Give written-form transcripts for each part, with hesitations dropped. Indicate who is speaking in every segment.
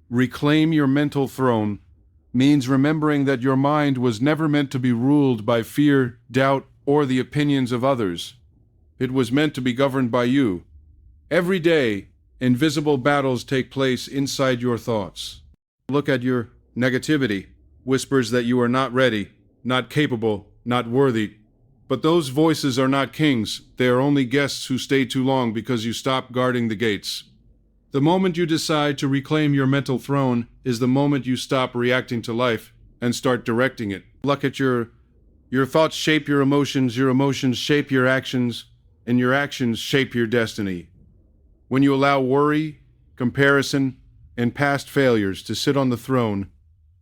Speaker 1: Reclaim your mental throne means remembering that your mind was never meant to be ruled by fear, doubt, or the opinions of others. It was meant to be governed by you. Every day, invisible battles take place inside your thoughts. Look at your negativity, whispers that you are not ready, not capable, not worthy. But those voices are not kings. They are only guests who stay too long because you stop guarding the gates. The moment you decide to reclaim your mental throne is the moment you stop reacting to life and start directing it. Look at your thoughts shape your emotions shape your actions, and your actions shape your destiny. When you allow worry, comparison, and past failures to sit on the throne,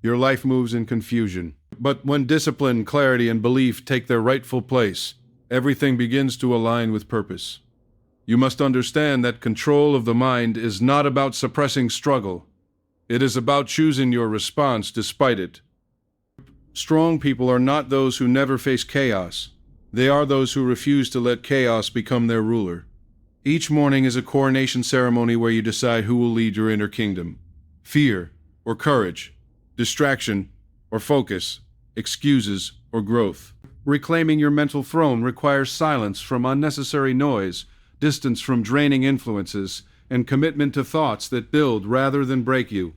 Speaker 1: your life moves in confusion. But when discipline, clarity, and belief take their rightful place, everything begins to align with purpose. You must understand that control of the mind is not about suppressing struggle. It is about choosing your response despite it. Strong people are not those who never face chaos. They are those who refuse to let chaos become their ruler. Each morning is a coronation ceremony where you decide who will lead your inner kingdom. Fear or courage, distraction or focus, excuses or growth. Reclaiming your mental throne requires silence from unnecessary noise, distance from draining influences, and commitment to thoughts that build rather than break you.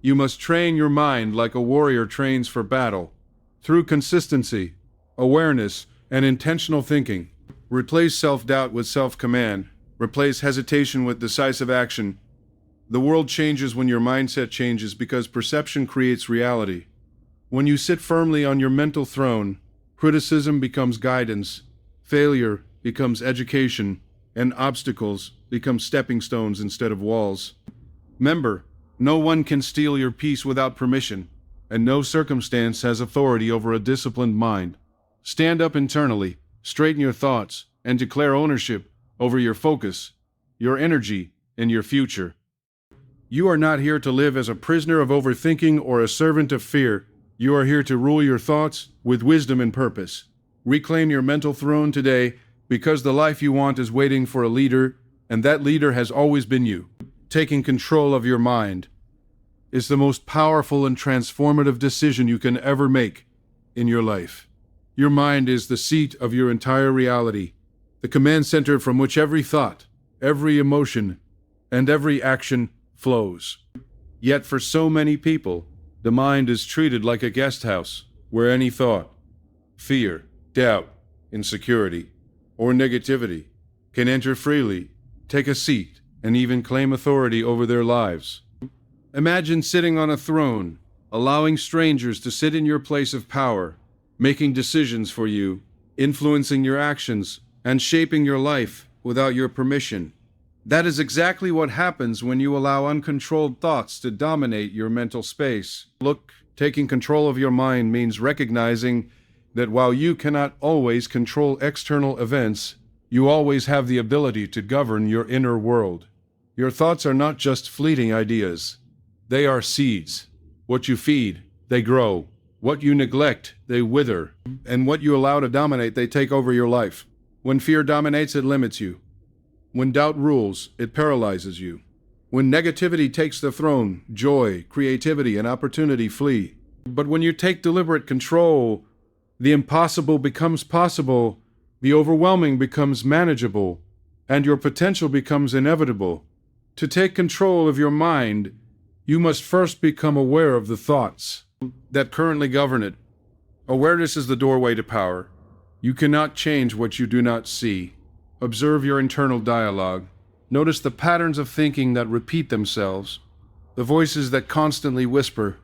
Speaker 1: You must train your mind like a warrior trains for battle. Through consistency, awareness, and intentional thinking, replace self-doubt with self-command. Replace hesitation with decisive action. The world changes when your mindset changes because perception creates reality. When you sit firmly on your mental throne, criticism becomes guidance, failure becomes education, and obstacles become stepping stones instead of walls. Remember, no one can steal your peace without permission, and no circumstance has authority over a disciplined mind. Stand up internally, straighten your thoughts, and declare ownership over your focus, your energy, and your future. You are not here to live as a prisoner of overthinking or a servant of fear. You are here to rule your thoughts with wisdom and purpose. Reclaim your mental throne today because the life you want is waiting for a leader, and that leader has always been you. Taking control of your mind is the most powerful and transformative decision you can ever make in your life. Your mind is the seat of your entire reality, the command center from which every thought, every emotion, and every action flows. Yet for so many people, the mind is treated like a guest house where any thought, fear, doubt, insecurity, or negativity can enter freely, take a seat, and even claim authority over their lives. Imagine sitting on a throne, allowing strangers to sit in your place of power, making decisions for you, influencing your actions, and shaping your life without your permission. That is exactly what happens when you allow uncontrolled thoughts to dominate your mental space. Look, taking control of your mind means recognizing that while you cannot always control external events, you always have the ability to govern your inner world. Your thoughts are not just fleeting ideas. They are seeds. What you feed, they grow. What you neglect, they wither. And what you allow to dominate, they take over your life. When fear dominates, it limits you. When doubt rules, it paralyzes you. When negativity takes the throne, joy, creativity, and opportunity flee. But when you take deliberate control, the impossible becomes possible, the overwhelming becomes manageable, and your potential becomes inevitable. To take control of your mind, you must first become aware of the thoughts that currently govern it. Awareness is the doorway to power. You cannot change what you do not see. Observe your internal dialogue. Notice the patterns of thinking that repeat themselves, the voices that constantly whisper,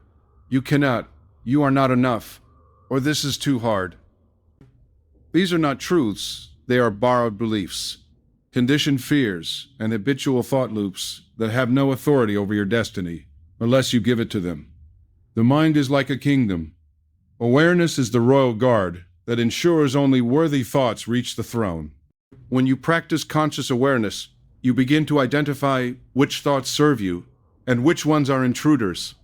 Speaker 1: "You cannot," "You are not enough," or "This is too hard." These are not truths, they are borrowed beliefs, conditioned fears, and habitual thought loops that have no authority over your destiny unless you give it to them. The mind is like a kingdom. Awareness is the royal guard that ensures only worthy thoughts reach the throne. When you practice conscious awareness, you begin to identify which thoughts serve you and which ones are intruders.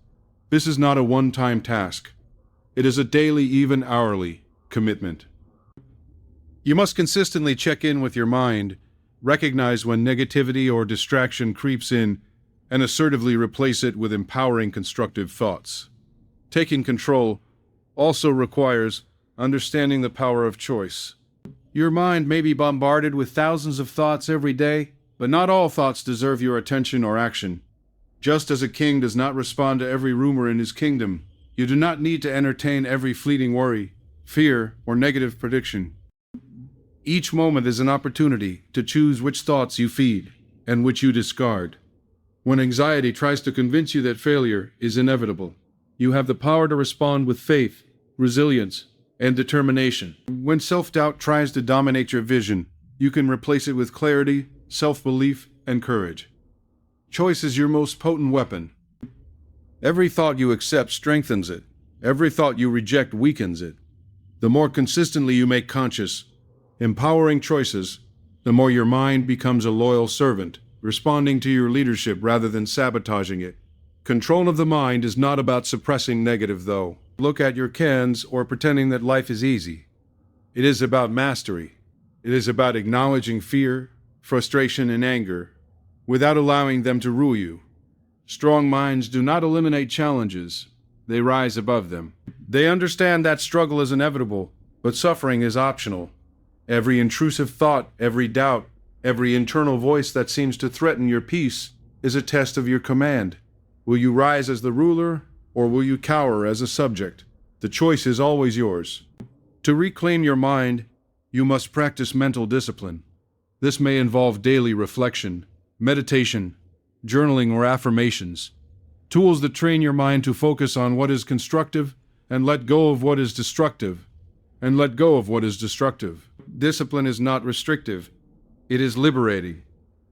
Speaker 1: This is not a one-time task. It is a daily, even hourly, commitment. You must consistently check in with your mind, recognize when negativity or distraction creeps in, and assertively replace it with empowering constructive thoughts. Taking control also requires understanding the power of choice. Your mind may be bombarded with thousands of thoughts every day, but not all thoughts deserve your attention or action. Just as a king does not respond to every rumor in his kingdom, you do not need to entertain every fleeting worry, fear, or negative prediction. Each moment is an opportunity to choose which thoughts you feed and which you discard. When anxiety tries to convince you that failure is inevitable, you have the power to respond with faith, resilience, and determination. When self-doubt tries to dominate your vision, you can replace it with clarity, self-belief, and courage. Choice is your most potent weapon. Every thought you accept strengthens it. Every thought you reject weakens it. The more consistently you make conscious, empowering choices, the more your mind becomes a loyal servant, responding to your leadership rather than sabotaging it. Control of the mind is not about suppressing negative, though. Look at your cans or pretending that life is easy. It is about mastery. It is about acknowledging fear, frustration, and anger without allowing them to rule you. Strong minds do not eliminate challenges. They rise above them. They understand that struggle is inevitable, but suffering is optional. Every intrusive thought, every doubt, every internal voice that seems to threaten your peace is a test of your command. Will you rise as the ruler, or will you cower as a subject? The choice is always yours. To reclaim your mind, you must practice mental discipline. This may involve daily reflection, meditation, journaling, or affirmations. Tools that train your mind to focus on what is constructive and let go of what is destructive, Discipline is not restrictive. It is liberating.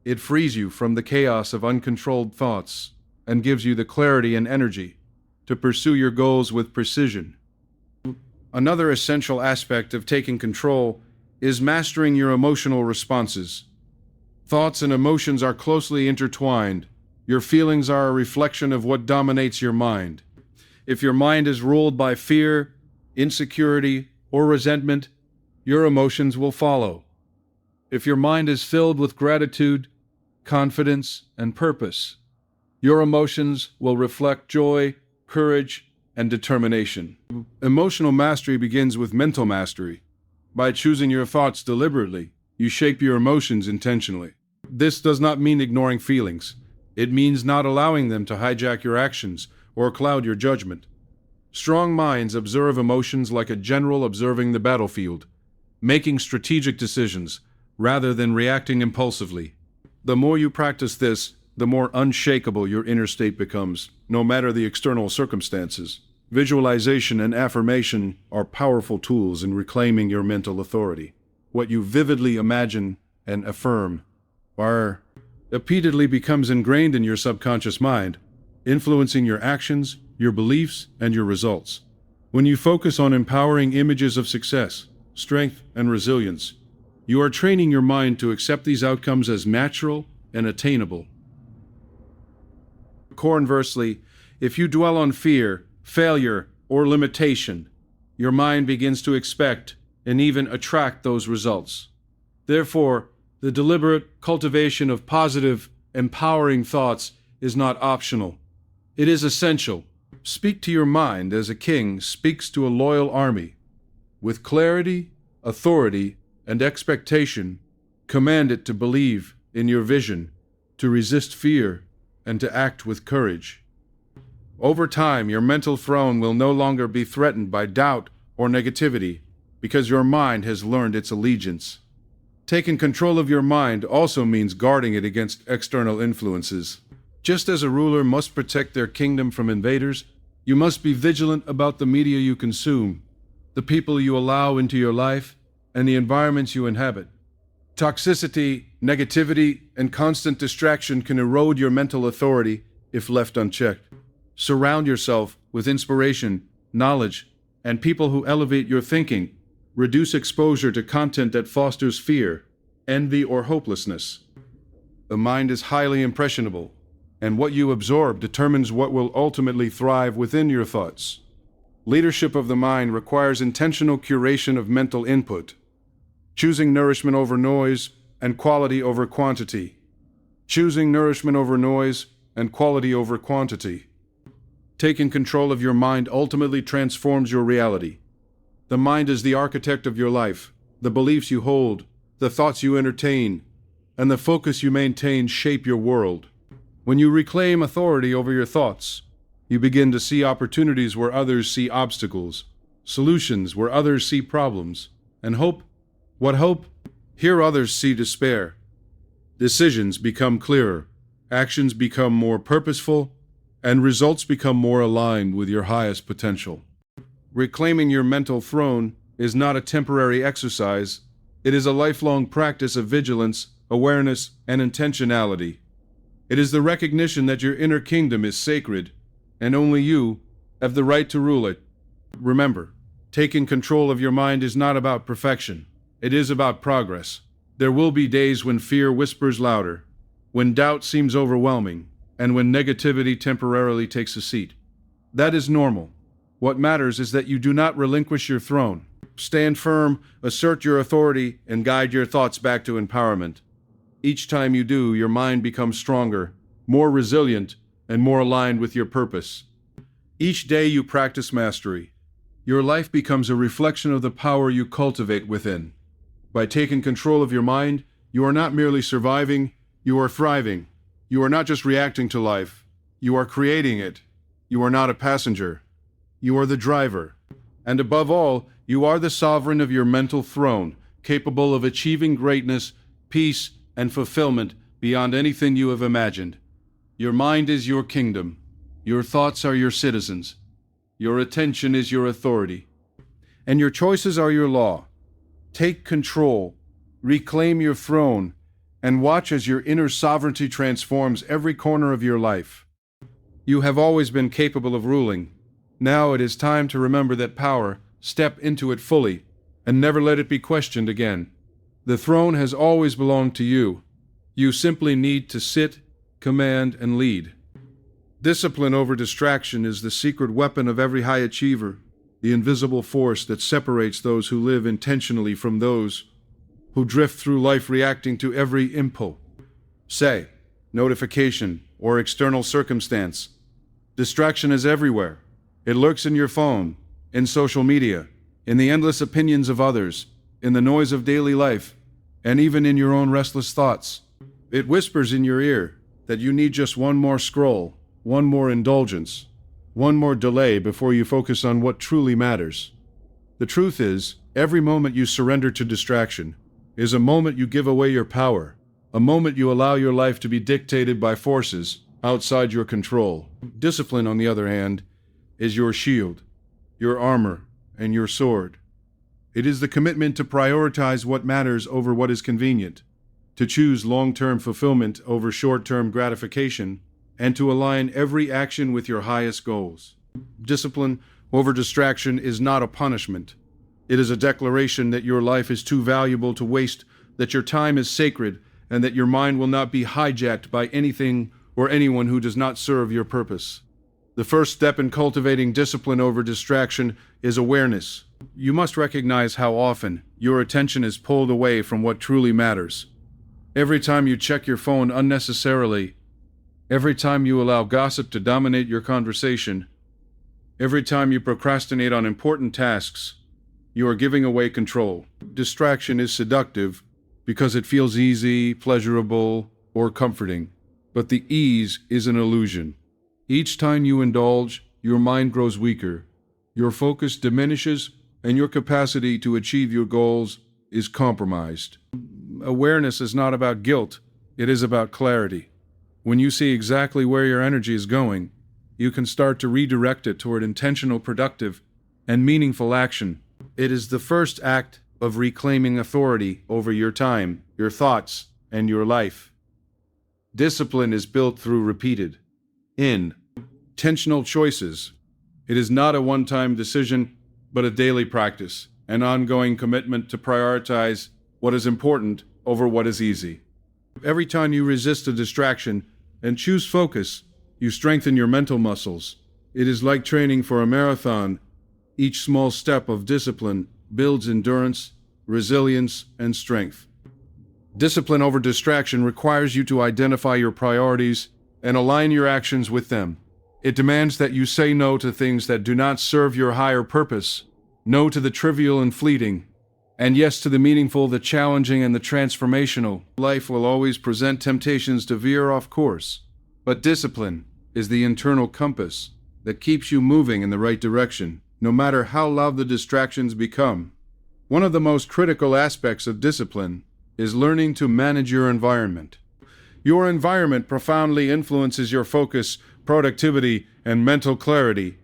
Speaker 1: It frees you from the chaos of uncontrolled thoughts and gives you the clarity and energy to pursue your goals with precision. Another essential aspect of taking control is mastering your emotional responses. Thoughts and emotions are closely intertwined. Your feelings are a reflection of what dominates your mind. If your mind is ruled by fear, insecurity, or resentment, your emotions will follow. If your mind is filled with gratitude, confidence, and purpose, your emotions will reflect joy, courage, and determination. Emotional mastery begins with mental mastery. By choosing your thoughts deliberately, you shape your emotions intentionally. This does not mean ignoring feelings. It means not allowing them to hijack your actions or cloud your judgment. Strong minds observe emotions like a general observing the battlefield, making strategic decisions rather than reacting impulsively. The more you practice this, the more unshakable your inner state becomes, no matter the external circumstances. Visualization and affirmation are powerful tools in reclaiming your mental authority. What you vividly imagine and affirm repeatedly becomes ingrained in your subconscious mind, influencing your actions, your beliefs, and your results. When you focus on empowering images of success, strength, and resilience, you are training your mind to accept these outcomes as natural and attainable. Conversely, if you dwell on fear, failure, or limitation, your mind begins to expect and even attract those results. Therefore, the deliberate cultivation of positive, empowering thoughts is not optional. It is essential. Speak to your mind as a king speaks to a loyal army. With clarity, authority, and expectation, command it to believe in your vision, to resist fear, and to act with courage. Over time, your mental throne will no longer be threatened by doubt or negativity because your mind has learned its allegiance. Taking control of your mind also means guarding it against external influences. Just as a ruler must protect their kingdom from invaders, you must be vigilant about the media you consume, the people you allow into your life, and the environments you inhabit. Toxicity, negativity, and constant distraction can erode your mental authority if left unchecked. Surround yourself with inspiration, knowledge, and people who elevate your thinking. Reduce exposure to content that fosters fear, envy, or hopelessness. The mind is highly impressionable, and what you absorb determines what will ultimately thrive within your thoughts. Leadership of the mind requires intentional curation of mental input, choosing nourishment over noise and quality over quantity. Choosing nourishment over noise and quality over quantity. Taking control of your mind ultimately transforms your reality. The mind is the architect of your life. The beliefs you hold, the thoughts you entertain, and the focus you maintain shape your world. When you reclaim authority over your thoughts, you begin to see opportunities where others see obstacles, solutions where others see problems, and hope. What hope? Here others see despair. Decisions become clearer, actions become more purposeful, and results become more aligned with your highest potential. Reclaiming your mental throne is not a temporary exercise. It is a lifelong practice of vigilance, awareness, and intentionality. It is the recognition that your inner kingdom is sacred, and only you have the right to rule it. Remember, taking control of your mind is not about perfection. It is about progress. There will be days when fear whispers louder, when doubt seems overwhelming, and when negativity temporarily takes a seat. That is normal. What matters is that you do not relinquish your throne. Stand firm, assert your authority, and guide your thoughts back to empowerment. Each time you do, your mind becomes stronger, more resilient, and more aligned with your purpose. Each day you practice mastery. Your life becomes a reflection of the power you cultivate within. By taking control of your mind, you are not merely surviving, you are thriving. You are not just reacting to life, you are creating it. You are not a passenger, you are the driver. And above all, you are the sovereign of your mental throne, capable of achieving greatness, peace, and fulfillment beyond anything you have imagined. Your mind is your kingdom. Your thoughts are your citizens. Your attention is your authority. And your choices are your law. Take control, reclaim your throne, and watch as your inner sovereignty transforms every corner of your life. You have always been capable of ruling. Now it is time to remember that power, step into it fully, and never let it be questioned again. The throne has always belonged to you. You simply need to sit, command, and lead. Discipline over distraction is the secret weapon of every high achiever, the invisible force that separates those who live intentionally from those who drift through life reacting to every impulse, say, notification, or external circumstance. Distraction is everywhere. It lurks in your phone, in social media, in the endless opinions of others, in the noise of daily life, and even in your own restless thoughts. It whispers in your ear that you need just one more scroll, one more indulgence, one more delay before you focus on what truly matters. The truth is, every moment you surrender to distraction is a moment you give away your power, a moment you allow your life to be dictated by forces outside your control. Discipline, on the other hand, is your shield, your armor, and your sword. It is the commitment to prioritize what matters over what is convenient, to choose long-term fulfillment over short-term gratification, and to align every action with your highest goals. Discipline over distraction is not a punishment. It is a declaration that your life is too valuable to waste, that your time is sacred, and that your mind will not be hijacked by anything or anyone who does not serve your purpose. The first step in cultivating discipline over distraction is awareness. You must recognize how often your attention is pulled away from what truly matters. Every time you check your phone unnecessarily, every time you allow gossip to dominate your conversation, every time you procrastinate on important tasks, you are giving away control. Distraction is seductive because it feels easy, pleasurable, or comforting. But the ease is an illusion. Each time you indulge, your mind grows weaker, your focus diminishes, and your capacity to achieve your goals is compromised. Awareness is not about guilt, it is about clarity. When you see exactly where your energy is going, you can start to redirect it toward intentional, productive, and meaningful action. It is the first act of reclaiming authority over your time, your thoughts, and your life. Discipline is built through repeated, intentional choices. It is not a one-time decision, but a daily practice, an ongoing commitment to prioritize what is important over what is easy. Every time you resist a distraction and choose focus, you strengthen your mental muscles. It is like training for a marathon. Each small step of discipline builds endurance, resilience, and strength. Discipline over distraction requires you to identify your priorities and align your actions with them. It demands that you say no to things that do not serve your higher purpose, no to the trivial and fleeting, and yes to the meaningful, the challenging, and the transformational. Life will always present temptations to veer off course, but discipline is the internal compass that keeps you moving in the right direction, no matter how loud the distractions become. One of the most critical aspects of discipline is learning to manage your environment. Your environment profoundly influences your focus, productivity, and mental clarity.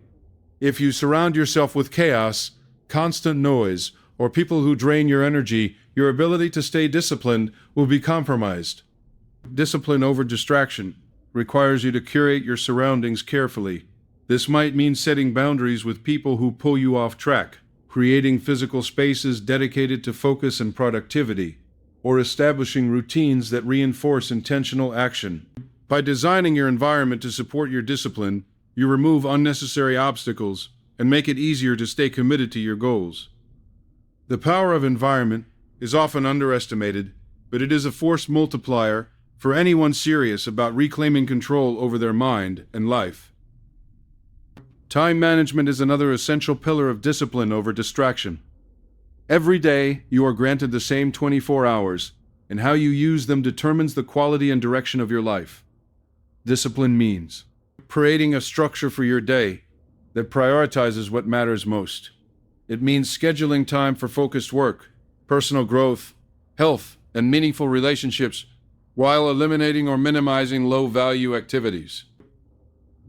Speaker 1: If you surround yourself with chaos, constant noise, or people who drain your energy, your ability to stay disciplined will be compromised. Discipline over distraction requires you to curate your surroundings carefully. This might mean setting boundaries with people who pull you off track, creating physical spaces dedicated to focus and productivity, or establishing routines that reinforce intentional action. By designing your environment to support your discipline, you remove unnecessary obstacles and make it easier to stay committed to your goals. The power of environment is often underestimated, but it is a force multiplier for anyone serious about reclaiming control over their mind and life. Time management is another essential pillar of discipline over distraction. Every day, you are granted the same 24 hours, and how you use them determines the quality and direction of your life. Discipline means creating a structure for your day that prioritizes what matters most. It means scheduling time for focused work, personal growth, health, and meaningful relationships while eliminating or minimizing low-value activities.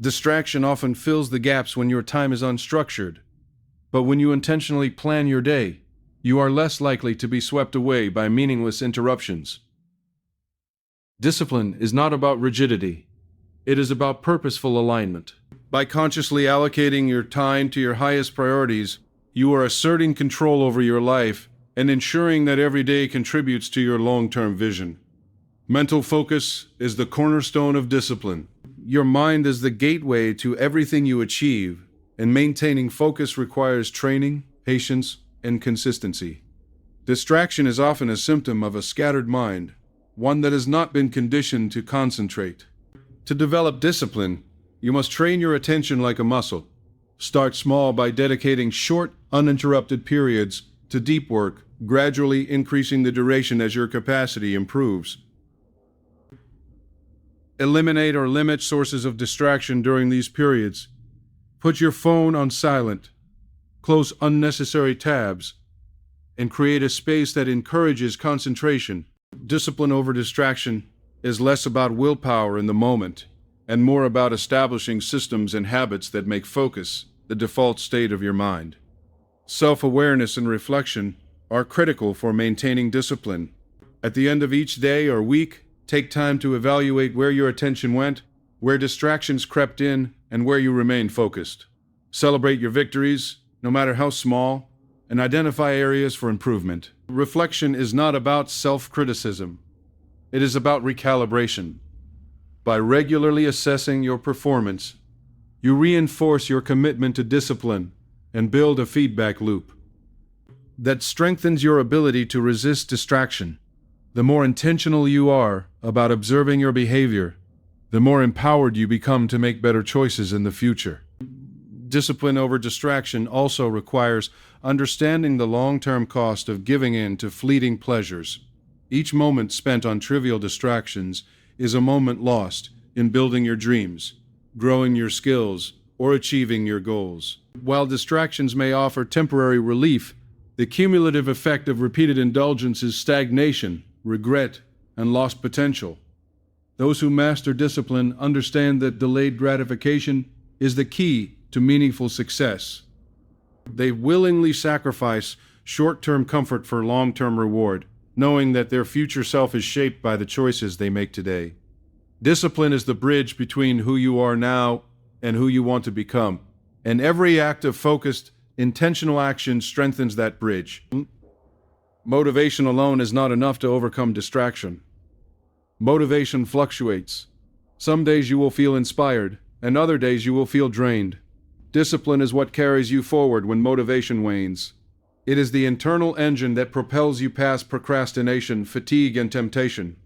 Speaker 1: Distraction often fills the gaps when your time is unstructured, but when you intentionally plan your day, you are less likely to be swept away by meaningless interruptions. Discipline is not about rigidity. It is about purposeful alignment. By consciously allocating your time to your highest priorities, you are asserting control over your life and ensuring that every day contributes to your long-term vision. Mental focus is the cornerstone of discipline. Your mind is the gateway to everything you achieve, and maintaining focus requires training, patience, and consistency. Distraction is often a symptom of a scattered mind, one that has not been conditioned to concentrate. To develop discipline, you must train your attention like a muscle. Start small by dedicating short, uninterrupted periods to deep work, gradually increasing the duration as your capacity improves. Eliminate or limit sources of distraction during these periods. Put your phone on silent, close unnecessary tabs, and create a space that encourages concentration. Discipline over distraction is less about willpower in the moment and more about establishing systems and habits that make focus the default state of your mind. Self-awareness and reflection are critical for maintaining discipline. At the end of each day or week, take time to evaluate where your attention went, where distractions crept in, and where you remained focused. Celebrate your victories, no matter how small, and identify areas for improvement. Reflection is not about self-criticism. It is about recalibration. By regularly assessing your performance, you reinforce your commitment to discipline and build a feedback loop that strengthens your ability to resist distraction. The more intentional you are about observing your behavior, the more empowered you become to make better choices in the future. Discipline over distraction also requires understanding the long-term cost of giving in to fleeting pleasures. Each moment spent on trivial distractions is a moment lost in building your dreams, growing your skills, or achieving your goals. While distractions may offer temporary relief, the cumulative effect of repeated indulgence is stagnation, regret, and lost potential. Those who master discipline understand that delayed gratification is the key to meaningful success. They willingly sacrifice short-term comfort for long-term reward, knowing that their future self is shaped by the choices they make today. Discipline is the bridge between who you are now and who you want to become, and every act of focused, intentional action strengthens that bridge. Motivation alone is not enough to overcome distraction. Motivation fluctuates. Some days you will feel inspired, and other days you will feel drained. Discipline is what carries you forward when motivation wanes. It is the internal engine that propels you past procrastination, fatigue, and temptation.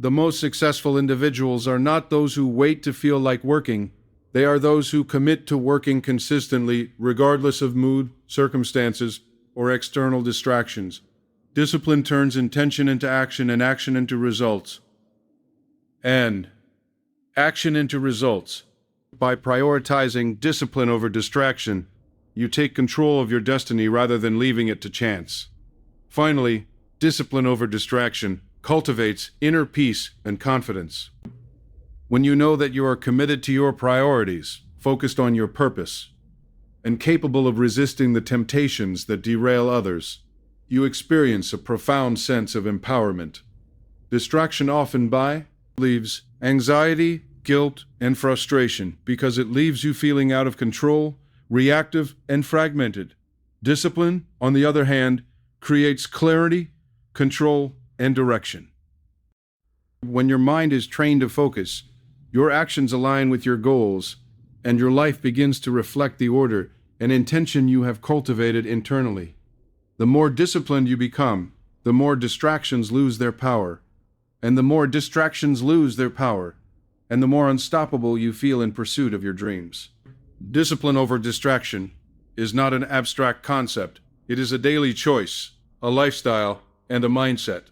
Speaker 1: The most successful individuals are not those who wait to feel like working. They are those who commit to working consistently, regardless of mood, circumstances, or external distractions. Discipline turns intention into action and action into results. And action into results. By prioritizing discipline over distraction, you take control of your destiny rather than leaving it to chance. Finally, discipline over distraction cultivates inner peace and confidence. When you know that you are committed to your priorities, focused on your purpose, and capable of resisting the temptations that derail others, you experience a profound sense of empowerment. Distraction often leaves anxiety, guilt, and frustration because it leaves you feeling out of control, reactive, and fragmented. Discipline, on the other hand, creates clarity, control, and direction. When your mind is trained to focus, your actions align with your goals, and your life begins to reflect the order and intention you have cultivated internally. The more disciplined you become, the more distractions lose their power, and the more distractions lose their power, and the more unstoppable you feel in pursuit of your dreams. Discipline over distraction is not an abstract concept. It is a daily choice, a lifestyle, and a mindset.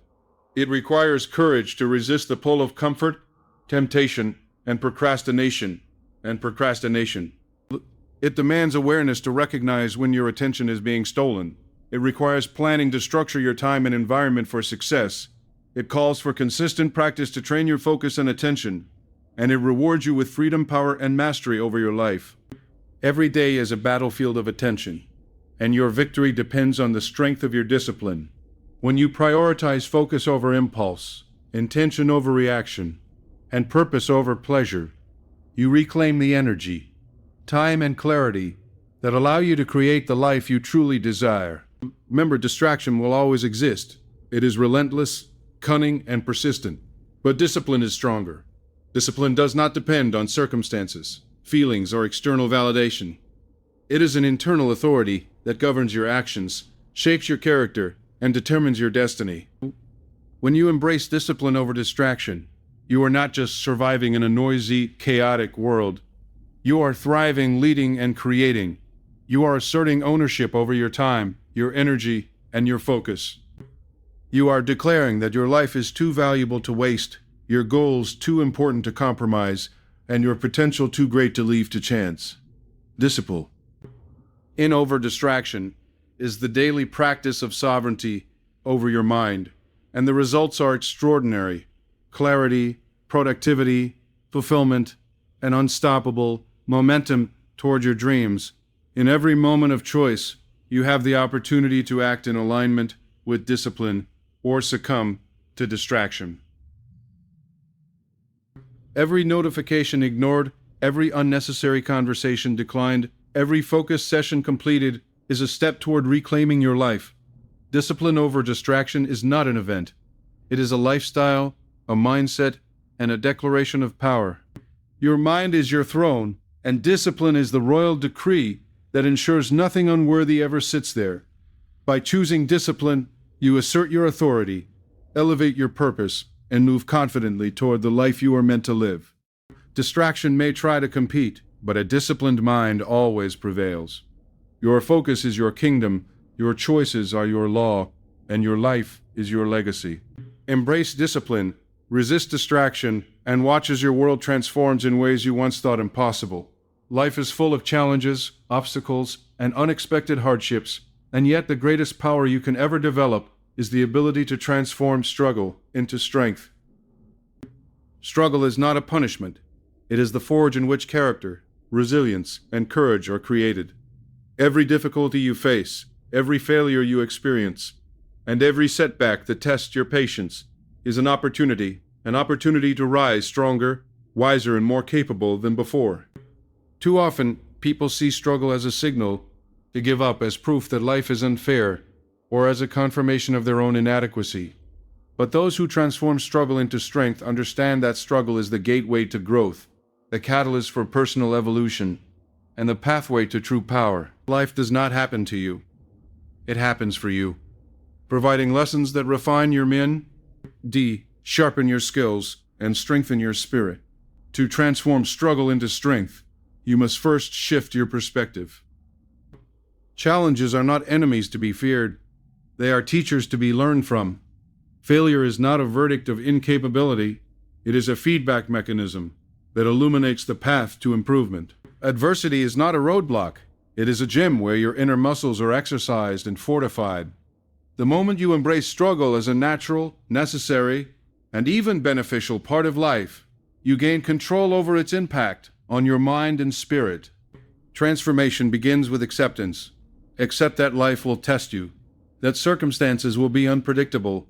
Speaker 1: It requires courage to resist the pull of comfort, temptation, and procrastination. It demands awareness to recognize when your attention is being stolen. It requires planning to structure your time and environment for success. It calls for consistent practice to train your focus and attention, and it rewards you with freedom, power, and mastery over your life. Every day is a battlefield of attention, and your victory depends on the strength of your discipline. When you prioritize focus over impulse, intention over reaction, and purpose over pleasure, you reclaim the energy, time, and clarity that allow you to create the life you truly desire. Remember, distraction will always exist. It is relentless, cunning, and persistent. But discipline is stronger. Discipline does not depend on circumstances, feelings, or external validation. It is an internal authority that governs your actions, shapes your character, and determines your destiny. When you embrace discipline over distraction, you are not just surviving in a noisy, chaotic world. You are thriving, leading, and creating. You are asserting ownership over your time, your energy, and your focus. You are declaring that your life is too valuable to waste, your goals too important to compromise, and your potential too great to leave to chance. Discipline over distraction is the daily practice of sovereignty over your mind, and the results are extraordinary. Clarity, productivity, fulfillment, and unstoppable momentum toward your dreams. In every moment of choice, you have the opportunity to act in alignment with discipline or succumb to distraction. Every notification ignored, every unnecessary conversation declined, every focused session completed is a step toward reclaiming your life. Discipline over distraction is not an event. It is a lifestyle, a mindset, and a declaration of power. Your mind is your throne, and discipline is the royal decree that ensures nothing unworthy ever sits there. By choosing discipline, you assert your authority, elevate your purpose, and move confidently toward the life you are meant to live. Distraction may try to compete, but a disciplined mind always prevails. Your focus is your kingdom, your choices are your law, and your life is your legacy. Embrace discipline, resist distraction, and watch as your world transforms in ways you once thought impossible. Life is full of challenges, obstacles, and unexpected hardships, and yet the greatest power you can ever develop is the ability to transform struggle into strength. Struggle is not a punishment. It is the forge in which character, resilience, and courage are created. Every difficulty you face, every failure you experience, and every setback that tests your patience is an opportunity to rise stronger, wiser, and more capable than before. Too often, people see struggle as a signal to give up, as proof that life is unfair, or as a confirmation of their own inadequacy. But those who transform struggle into strength understand that struggle is the gateway to growth, the catalyst for personal evolution, and the pathway to true power. Life does not happen to you. It happens for you, providing lessons that refine your sharpen your skills, and strengthen your spirit. To transform struggle into strength, you must first shift your perspective. Challenges are not enemies to be feared. They are teachers to be learned from. Failure is not a verdict of incapability. It is a feedback mechanism that illuminates the path to improvement. Adversity is not a roadblock. It is a gym where your inner muscles are exercised and fortified. The moment you embrace struggle as a natural, necessary, and even beneficial part of life, you gain control over its impact on your mind and spirit. Transformation begins with acceptance. Accept that life will test you, that circumstances will be unpredictable,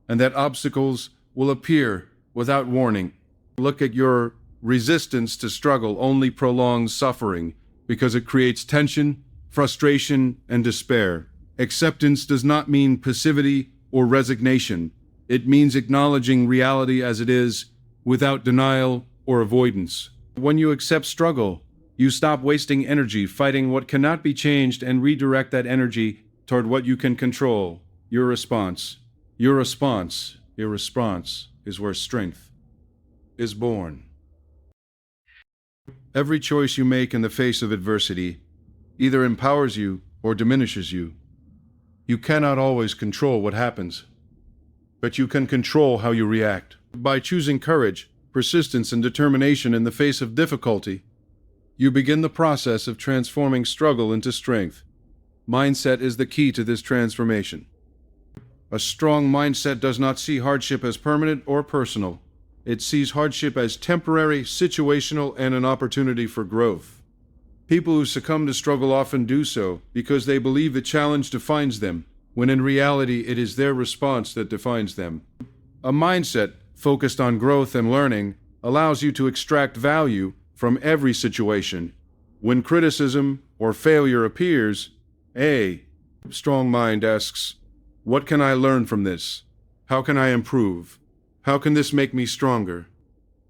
Speaker 1: and that obstacles will appear without warning. Look at your resistance to struggle only prolongs suffering because it creates tension, frustration, and despair. Acceptance does not mean passivity or resignation. It means acknowledging reality as it is without denial or avoidance. When you accept struggle, you stop wasting energy fighting what cannot be changed and redirect that energy toward what you can control, your response. Your response is where strength is born. Every choice you make in the face of adversity either empowers you or diminishes you. You cannot always control what happens, but you can control how you react. By choosing courage, persistence, and determination in the face of difficulty, you begin the process of transforming struggle into strength. Mindset is the key to this transformation. A strong mindset does not see hardship as permanent or personal. It sees hardship as temporary, situational, and an opportunity for growth. People who succumb to struggle often do so because they believe the challenge defines them, when in reality it is their response that defines them. A mindset focused on growth and learning allows you to extract value from every situation. When criticism or failure appears, a strong mind asks, "What can I learn from this? How can I improve? How can this make me stronger?"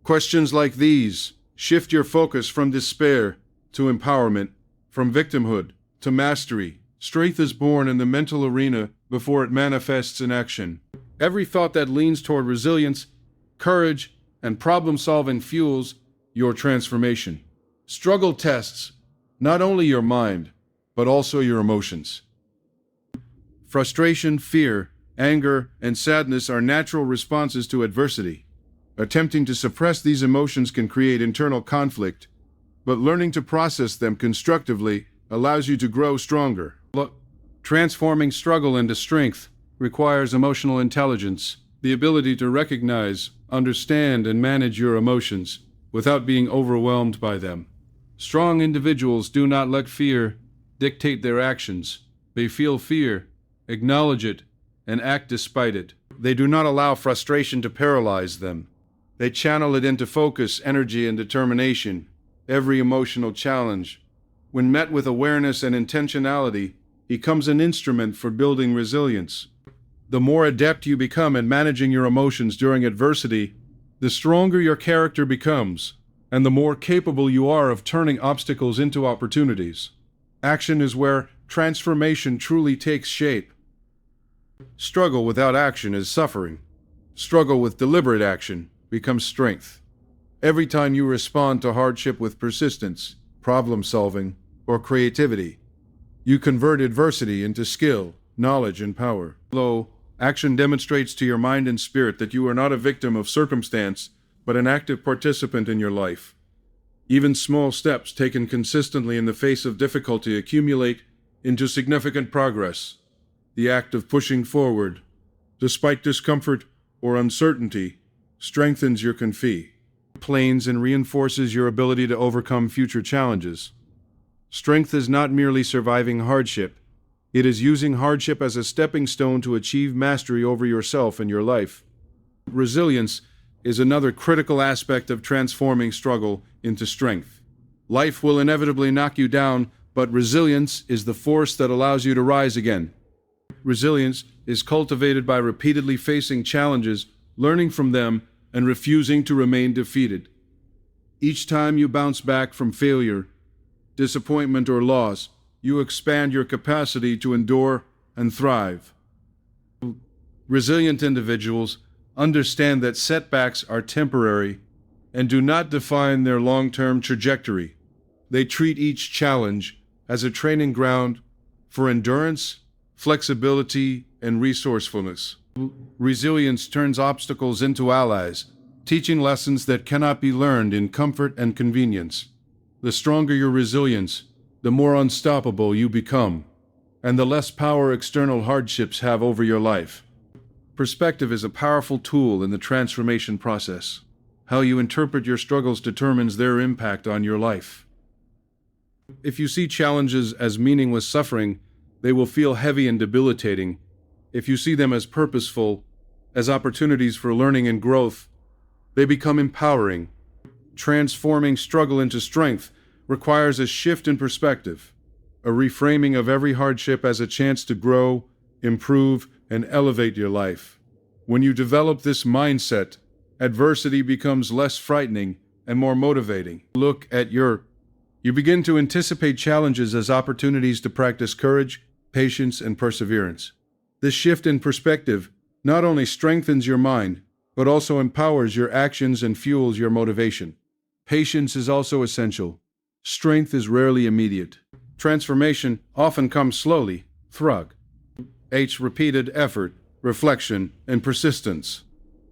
Speaker 1: Questions like these shift your focus from despair to empowerment, from victimhood to mastery. Strength is born in the mental arena before it manifests in action. Every thought that leans toward resilience, courage, and problem-solving fuels your transformation. Struggle tests not only your mind, but also your emotions. Frustration, fear, anger, and sadness are natural responses to adversity. Attempting to suppress these emotions can create internal conflict, but learning to process them constructively allows you to grow stronger. Transforming struggle into strength requires emotional intelligence, the ability to recognize, understand, and manage your emotions without being overwhelmed by them. Strong individuals do not let fear dictate their actions. They feel fear, acknowledge it, and act despite it. They do not allow frustration to paralyze them. They channel it into focus, energy, and determination. Every emotional challenge, when met with awareness and intentionality, becomes an instrument for building resilience. The more adept you become at managing your emotions during adversity, the stronger your character becomes, and the more capable you are of turning obstacles into opportunities. Action is where transformation truly takes shape. Struggle without action is suffering. Struggle with deliberate action becomes strength. Every time you respond to hardship with persistence, problem-solving, or creativity, you convert adversity into skill, knowledge, and power. Action demonstrates to your mind and spirit that you are not a victim of circumstance, but an active participant in your life. Even small steps taken consistently in the face of difficulty accumulate into significant progress. The act of pushing forward, despite discomfort or uncertainty, strengthens your planes and reinforces your ability to overcome future challenges. Strength is not merely surviving hardship. It is using hardship as a stepping stone to achieve mastery over yourself and your life. Resilience is another critical aspect of transforming struggle into strength. Life will inevitably knock you down, but resilience is the force that allows you to rise again. Resilience is cultivated by repeatedly facing challenges, learning from them, and refusing to remain defeated. Each time you bounce back from failure, disappointment, or loss, you expand your capacity to endure and thrive. Resilient individuals Understand that setbacks are temporary and do not define their long-term trajectory. They treat each challenge as a training ground for endurance, flexibility, and resourcefulness. Resilience turns obstacles into allies, teaching lessons that cannot be learned in comfort and convenience. The stronger your resilience, the more unstoppable you become, and the less power external hardships have over your life. Perspective is a powerful tool in the transformation process. How you interpret your struggles determines their impact on your life. If you see challenges as meaningless suffering, they will feel heavy and debilitating. If you see them as purposeful, as opportunities for learning and growth, they become empowering. Transforming struggle into strength requires a shift in perspective, a reframing of every hardship as a chance to grow, improve, and elevate your life. When you develop this mindset, adversity becomes less frightening and more motivating. You begin to anticipate challenges as opportunities to practice courage, patience, and perseverance. This shift in perspective not only strengthens your mind, but also empowers your actions and fuels your motivation. Patience is also essential. Strength is rarely immediate. Transformation often comes slowly, through repeated effort, reflection, and persistence.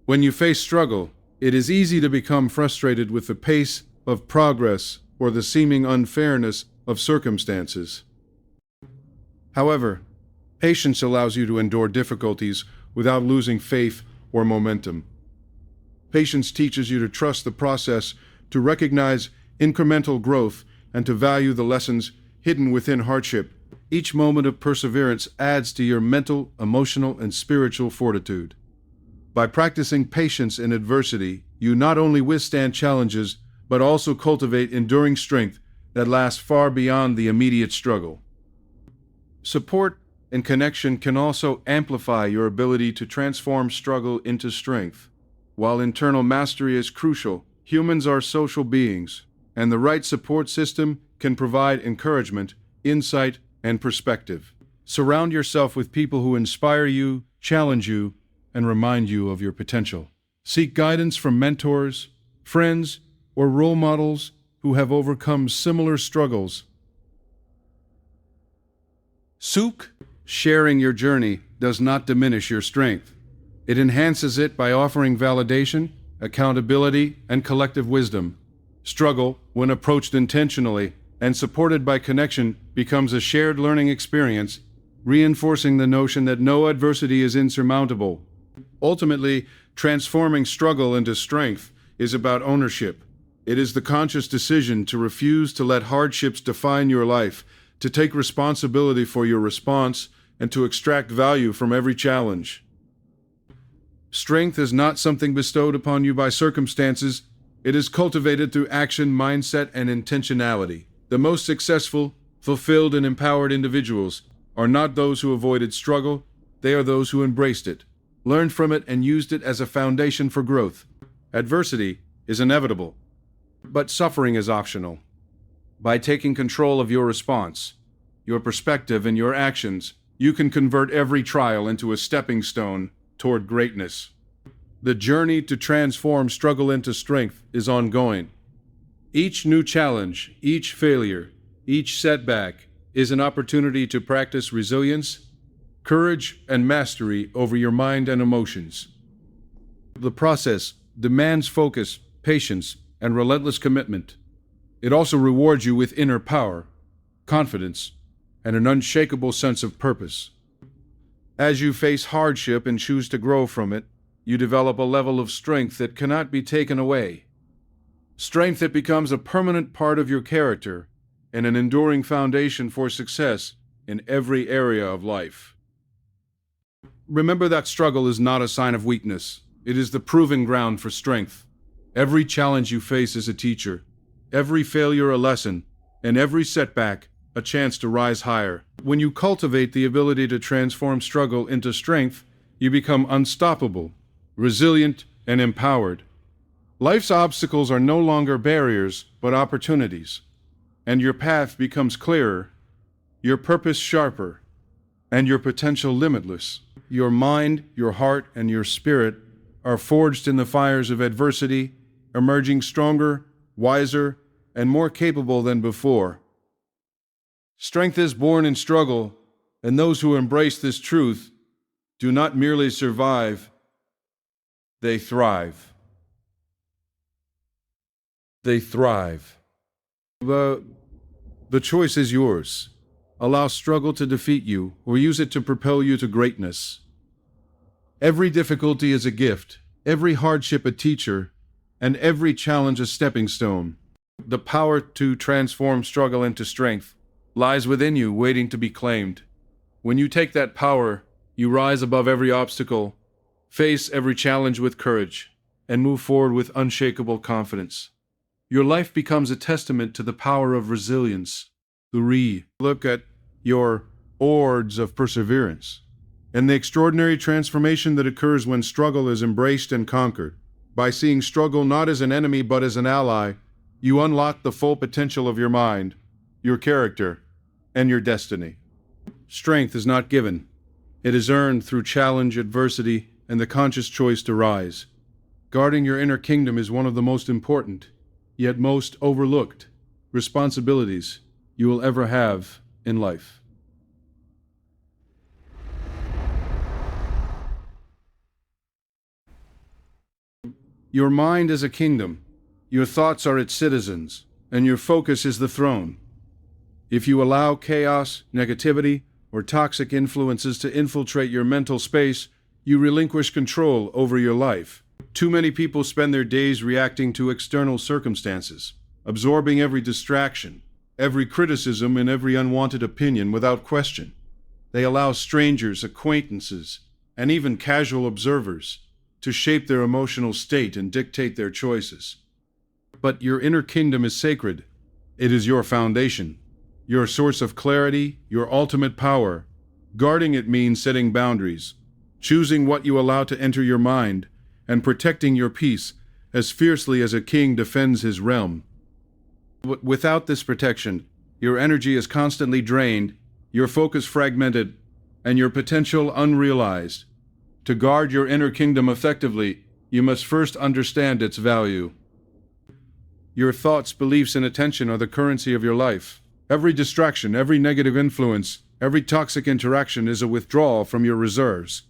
Speaker 1: When you face struggle, it is easy to become frustrated with the pace of progress or the seeming unfairness of circumstances. However, patience allows you to endure difficulties without losing faith or momentum. Patience teaches you to trust the process, to recognize incremental growth, and to value the lessons hidden within hardship. Each moment of perseverance adds to your mental, emotional, and spiritual fortitude. By practicing patience in adversity, you not only withstand challenges, but also cultivate enduring strength that lasts far beyond the immediate struggle. Support and connection can also amplify your ability to transform struggle into strength. While internal mastery is crucial, humans are social beings, and the right support system can provide encouragement, insight, and perspective. Surround yourself with people who inspire you, challenge you, and remind you of your potential. Seek guidance from mentors, friends, or role models who have overcome similar struggles. Sharing your journey does not diminish your strength. It enhances it by offering validation, accountability, and collective wisdom. Struggle, when approached intentionally and supported by connection, becomes a shared learning experience, reinforcing the notion that no adversity is insurmountable. Ultimately, transforming struggle into strength is about ownership. It is the conscious decision to refuse to let hardships define your life, to take responsibility for your response, and to extract value from every challenge. Strength is not something bestowed upon you by circumstances. It is cultivated through action, mindset, and intentionality. The most successful, fulfilled, and empowered individuals are not those who avoided struggle. They are those who embraced it, learned from it, and used it as a foundation for growth. Adversity is inevitable, but suffering is optional. By taking control of your response, your perspective, and your actions, you can convert every trial into a stepping stone toward greatness. The journey to transform struggle into strength is ongoing. Each new challenge, each failure, each setback is an opportunity to practice resilience, courage, and mastery over your mind and emotions. The process demands focus, patience, and relentless commitment. It also rewards you with inner power, confidence, and an unshakable sense of purpose. As you face hardship and choose to grow from it, you develop a level of strength that cannot be taken away. Strength that becomes a permanent part of your character and an enduring foundation for success in every area of life. Remember that struggle is not a sign of weakness. It is the proving ground for strength. Every challenge you face is a teacher, every failure a lesson, and every setback a chance to rise higher. When you cultivate the ability to transform struggle into strength, you become unstoppable, resilient, and empowered. Life's obstacles are no longer barriers, but opportunities, and your path becomes clearer, your purpose sharper, and your potential limitless. Your mind, your heart, and your spirit are forged in the fires of adversity, emerging stronger, wiser, and more capable than before. Strength is born in struggle, and those who embrace this truth do not merely survive, they thrive. They thrive. The choice is yours. Allow struggle to defeat you, or use it to propel you to greatness. Every difficulty is a gift, every hardship a teacher, and every challenge a stepping stone. The power to transform struggle into strength lies within you, waiting to be claimed. When you take that power, you rise above every obstacle, face every challenge with courage, and move forward with unshakable confidence. Your life becomes a testament to the power of resilience. Look at your orbs of perseverance and the extraordinary transformation that occurs when struggle is embraced and conquered. By seeing struggle not as an enemy but as an ally, you unlock the full potential of your mind, your character, and your destiny. Strength is not given. It is earned through challenge, adversity, and the conscious choice to rise. Guarding your inner kingdom is one of the most important, yet most overlooked, responsibilities you will ever have in life. Your mind is a kingdom. Your thoughts are its citizens, and your focus is the throne. If you allow chaos, negativity, or toxic influences to infiltrate your mental space, you relinquish control over your life. Too many people spend their days reacting to external circumstances, absorbing every distraction, every criticism, and every unwanted opinion without question. They allow strangers, acquaintances, and even casual observers to shape their emotional state and dictate their choices. But your inner kingdom is sacred. It is your foundation, your source of clarity, your ultimate power. Guarding it means setting boundaries, choosing what you allow to enter your mind, and protecting your peace as fiercely as a king defends his realm. Without this protection, your energy is constantly drained, your focus fragmented, and your potential unrealized. To guard your inner kingdom effectively, you must first understand its value. Your thoughts, beliefs, and attention are the currency of your life. Every distraction, every negative influence, every toxic interaction is a withdrawal from your reserves.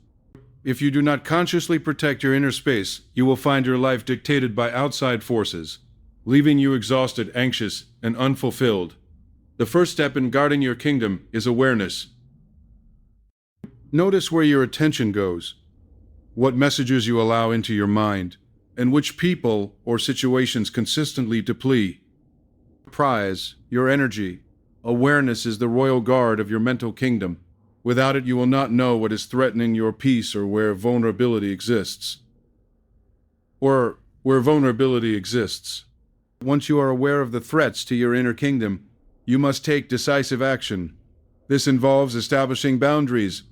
Speaker 1: If you do not consciously protect your inner space, you will find your life dictated by outside forces, leaving you exhausted, anxious, and unfulfilled. The first step in guarding your kingdom is awareness. Notice where your attention goes, what messages you allow into your mind, and which people or situations consistently deplete. Prize your energy. Awareness is the royal guard of your mental kingdom. Without it, you will not know what is threatening your peace or where vulnerability exists. Once you are aware of the threats to your inner kingdom, you must take decisive action. This involves establishing boundaries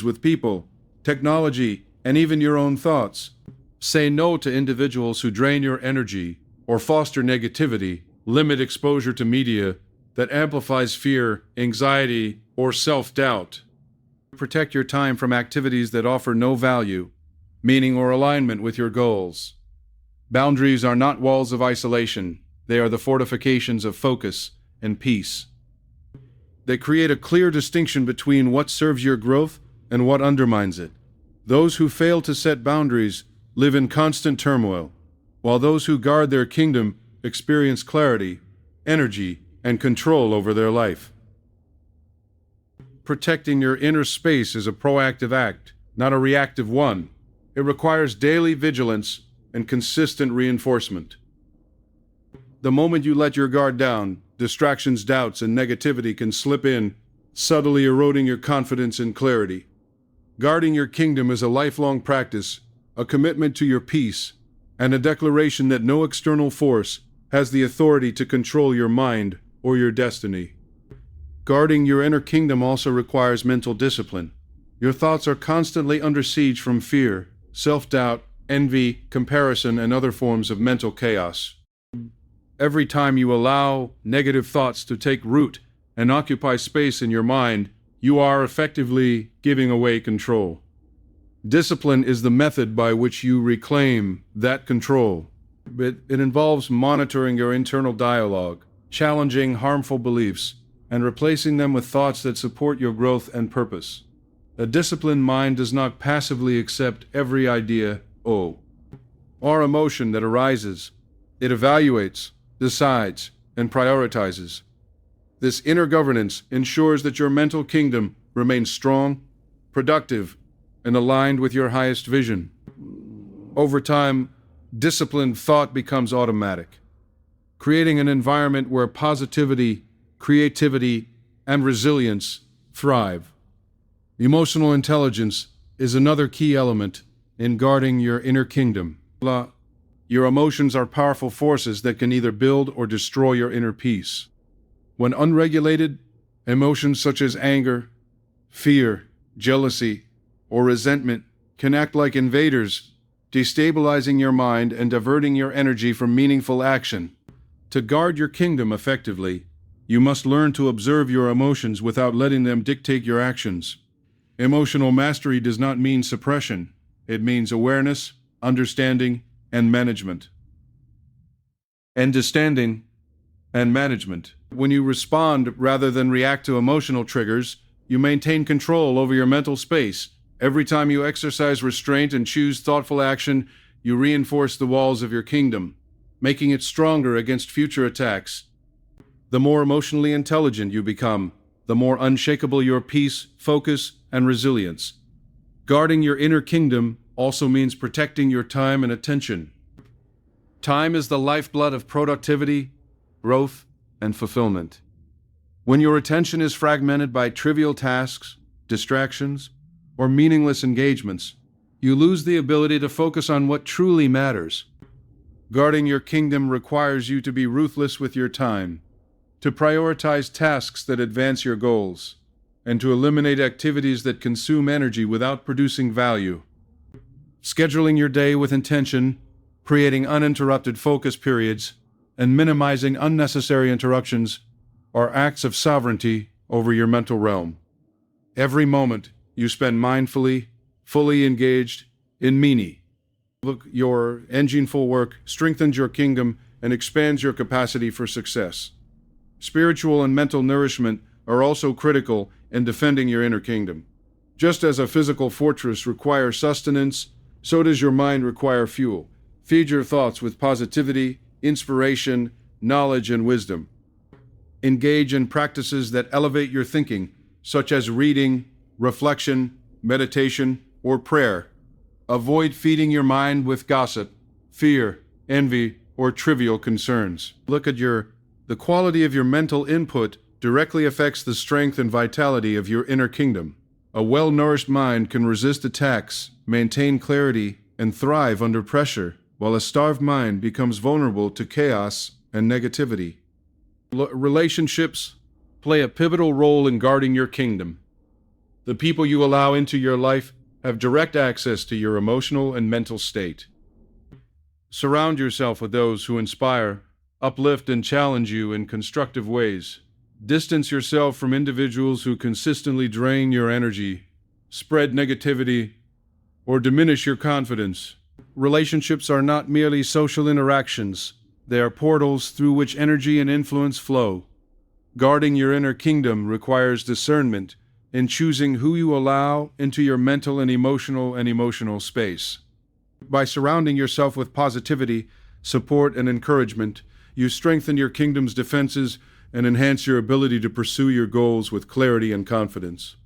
Speaker 1: with people, technology, and even your own thoughts. Say no to individuals who drain your energy or foster negativity. Limit exposure to media that amplifies fear, anxiety, or self-doubt. Protect your time from activities that offer no value, meaning, or alignment with your goals. Boundaries are not walls of isolation. They are the fortifications of focus and peace. They create a clear distinction between what serves your growth and what undermines it. Those who fail to set boundaries live in constant turmoil, while those who guard their kingdom experience clarity, energy, and control over their life. Protecting your inner space is a proactive act, not a reactive one. It requires daily vigilance and consistent reinforcement. The moment you let your guard down, distractions, doubts, and negativity can slip in, subtly eroding your confidence and clarity. Guarding your kingdom is a lifelong practice, a commitment to your peace, and a declaration that no external force has the authority to control your mind or your destiny. Guarding your inner kingdom also requires mental discipline. Your thoughts are constantly under siege from fear, self-doubt, envy, comparison, and other forms of mental chaos. Every time you allow negative thoughts to take root and occupy space in your mind, you are effectively giving away control. Discipline is the method by which you reclaim that control. It involves monitoring your internal dialogue, challenging harmful beliefs, and replacing them with thoughts that support your growth and purpose. A disciplined mind does not passively accept every idea or emotion that arises. It evaluates, decides, and prioritizes. This inner governance ensures that your mental kingdom remains strong, productive, and aligned with your highest vision. Over time, disciplined thought becomes automatic, creating an environment where positivity, creativity, and resilience thrive. Emotional intelligence is another key element in guarding your inner kingdom. Your emotions are powerful forces that can either build or destroy your inner peace. When unregulated, emotions such as anger, fear, jealousy, or resentment can act like invaders, destabilizing your mind and diverting your energy from meaningful action. To guard your kingdom effectively, you must learn to observe your emotions without letting them dictate your actions. Emotional mastery does not mean suppression. It means awareness, understanding, and management. Understanding and management. When you respond rather than react to emotional triggers, you maintain control over your mental space. Every time you exercise restraint and choose thoughtful action, you reinforce the walls of your kingdom, making it stronger against future attacks. The more emotionally intelligent you become, the more unshakable your peace, focus, and resilience. Guarding your inner kingdom also means protecting your time and attention. Time is the lifeblood of productivity, growth, and fulfillment. When your attention is fragmented by trivial tasks, distractions, or meaningless engagements, you lose the ability to focus on what truly matters. Guarding your kingdom requires you to be ruthless with your time, to prioritize tasks that advance your goals, and to eliminate activities that consume energy without producing value. Scheduling your day with intention, creating uninterrupted focus periods, and minimizing unnecessary interruptions are acts of sovereignty over your mental realm. Every moment you spend mindfully, fully engaged in meaning. Your engineful work strengthens your kingdom and expands your capacity for success. Spiritual and mental nourishment are also critical in defending your inner kingdom. Just as a physical fortress requires sustenance, so does your mind require fuel. Feed your thoughts with positivity, inspiration, knowledge, and wisdom. Engage in practices that elevate your thinking, such as reading, reflection, meditation, or prayer. Avoid feeding your mind with gossip, fear, envy, or trivial concerns. The quality of your mental input directly affects the strength and vitality of your inner kingdom. A well-nourished mind can resist attacks, maintain clarity, and thrive under pressure, while a starved mind becomes vulnerable to chaos and negativity. Relationships play a pivotal role in guarding your kingdom. The people you allow into your life have direct access to your emotional and mental state. Surround yourself with those who inspire, uplift, and challenge you in constructive ways. Distance yourself from individuals who consistently drain your energy, spread negativity, or diminish your confidence. Relationships are not merely social interactions. They are portals through which energy and influence flow. Guarding your inner kingdom requires discernment in choosing who you allow into your mental and emotional space. By surrounding yourself with positivity, support, and encouragement, you strengthen your kingdom's defenses and enhance your ability to pursue your goals with clarity and confidence.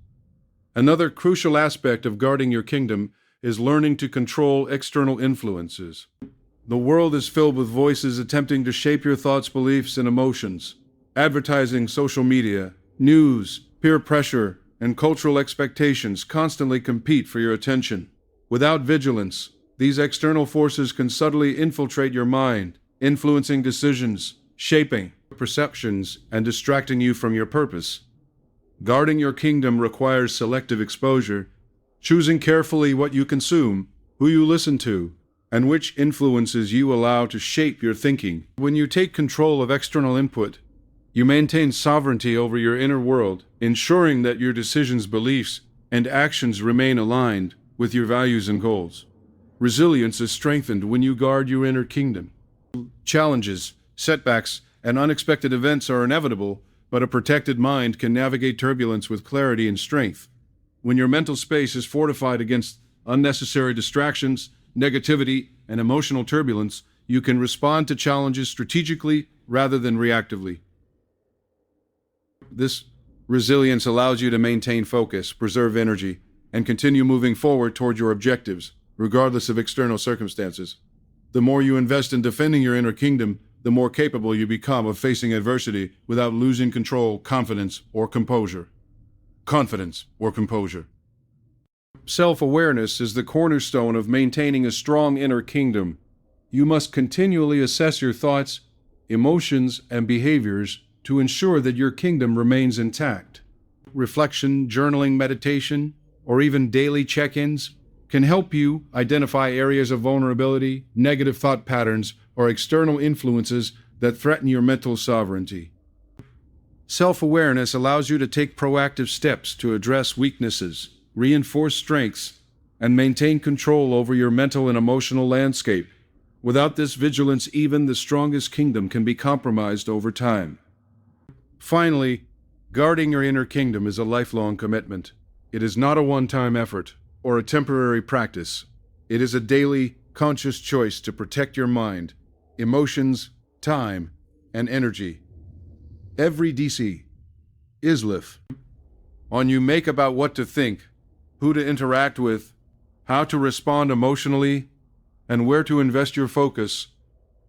Speaker 1: Another crucial aspect of guarding your kingdom is learning to control external influences. The world is filled with voices attempting to shape your thoughts, beliefs, and emotions. Advertising, social media, news, peer pressure, and cultural expectations constantly compete for your attention. Without vigilance, these external forces can subtly infiltrate your mind, influencing decisions, shaping perceptions, and distracting you from your purpose. Guarding your kingdom requires selective exposure, choosing carefully what you consume, who you listen to, and which influences you allow to shape your thinking. When you take control of external input, you maintain sovereignty over your inner world, ensuring that your decisions, beliefs, and actions remain aligned with your values and goals. Resilience is strengthened when you guard your inner kingdom. Challenges, setbacks, and unexpected events are inevitable, but a protected mind can navigate turbulence with clarity and strength. When your mental space is fortified against unnecessary distractions, negativity, and emotional turbulence, you can respond to challenges strategically rather than reactively. This resilience allows you to maintain focus, preserve energy, and continue moving forward toward your objectives, regardless of external circumstances. The more you invest in defending your inner kingdom, the more capable you become of facing adversity without losing control, confidence, or composure. Self-awareness is the cornerstone of maintaining a strong inner kingdom. You must continually assess your thoughts, emotions, and behaviors to ensure that your kingdom remains intact. Reflection, journaling, meditation, or even daily check-ins can help you identify areas of vulnerability, negative thought patterns, or external influences that threaten your mental sovereignty. Self-awareness allows you to take proactive steps to address weaknesses, reinforce strengths, and maintain control over your mental and emotional landscape. Without this vigilance, even the strongest kingdom can be compromised over time. Finally, guarding your inner kingdom is a lifelong commitment. It is not a one-time effort or a temporary practice. It is a daily, conscious choice to protect your mind, emotions, time, and energy. Every DC, Islif, on you make about what to think, who to interact with, how to respond emotionally, and where to invest your focus,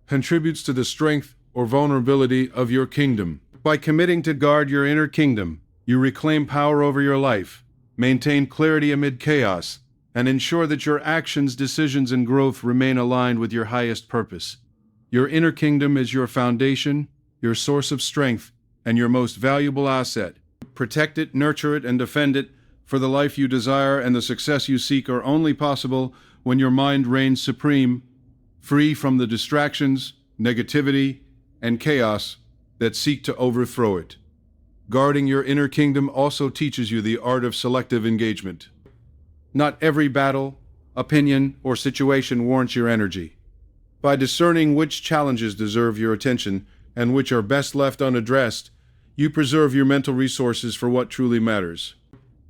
Speaker 1: contributes to the strength or vulnerability of your kingdom. By committing to guard your inner kingdom, you reclaim power over your life, maintain clarity amid chaos, and ensure that your actions, decisions, and growth remain aligned with your highest purpose. Your inner kingdom is your foundation, your source of strength, and your most valuable asset. Protect it, nurture it, and defend it, for the life you desire and the success you seek are only possible when your mind reigns supreme, free from the distractions, negativity, and chaos that seek to overthrow it. Guarding your inner kingdom also teaches you the art of selective engagement. Not every battle, opinion, or situation warrants your energy. By discerning which challenges deserve your attention and which are best left unaddressed, you preserve your mental resources for what truly matters.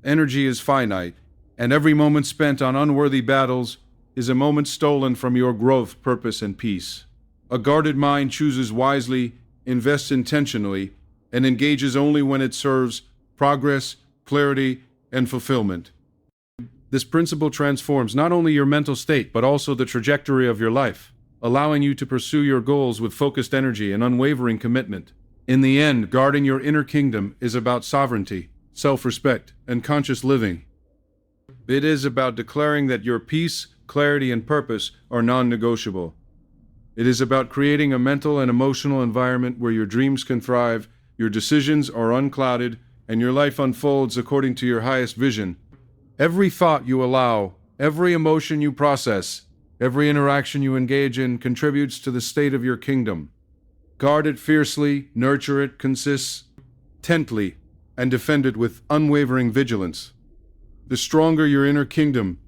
Speaker 1: Energy is finite, and every moment spent on unworthy battles is a moment stolen from your growth, purpose, and peace. A guarded mind chooses wisely, invests intentionally, and engages only when it serves progress, clarity, and fulfillment. This principle transforms not only your mental state, but also the trajectory of your life, allowing you to pursue your goals with focused energy and unwavering commitment. In the end, guarding your inner kingdom is about sovereignty, self-respect, and conscious living. It is about declaring that your peace, clarity, and purpose are non-negotiable. It is about creating a mental and emotional environment where your dreams can thrive, your decisions are unclouded, and your life unfolds according to your highest vision. Every thought you allow, every emotion you process, every interaction you engage in contributes to the state of your kingdom. Guard it fiercely, nurture it consistently, and defend it with unwavering vigilance. The stronger your inner kingdom,